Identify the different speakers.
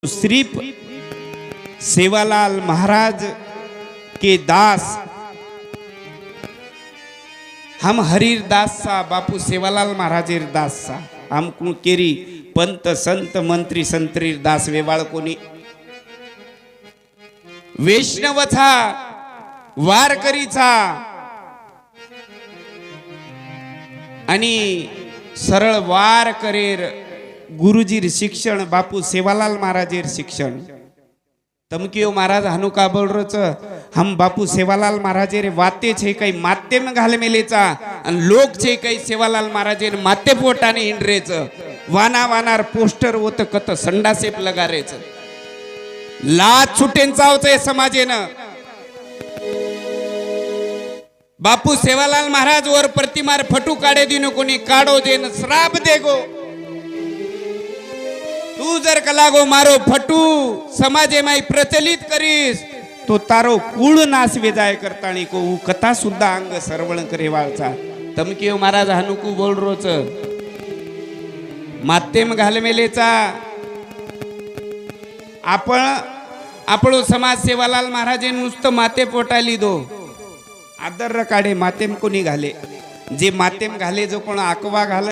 Speaker 1: श्री सेवालाल महाराज के दास हम हरीर दास सा बापू सेवालाल महाराजेर दास सा हम केरी पंत संत मंत्री संत्रीर दास वेवाळ कोणी वैष्णवचा वारकरीचा आणि सरळ वार करेर गुरुजीर शिक्षण बापू सेवालाल महाराजेर शिक्षण तमकियो महाराज हानु का बोलरोच हम बापू सेवालाल महाराजेर वाते छे कई माते में घाल मेलेचा अन लोक छे कई सेवालाल महाराजेर माते पोटाने हिंडरेच वाना वानार पोस्टर होत कत संडासेप लगारेच लाज छुटेन चावचे समाजेनं बापू सेवालाल महाराज वर प्रतिमार फटू काढे दिनो कोणी काढो देन श्राप देगो तू जर कलागो मारो फटू समाजे माई प्रचलित करीस तो तारो कूळ नाश वेजाय करताणी को कथा सुद्धा अंग सरवण करे वाळचा तमकियो महाराज हनुकू बोल रोच मातेम घालमेलेचा आपण समाज सेवालाल महाराजे नुसतं माते पोटाली दो आदर काढे मातेम कोणी घाले जे मातेम घाले जो कोण आकवा घाले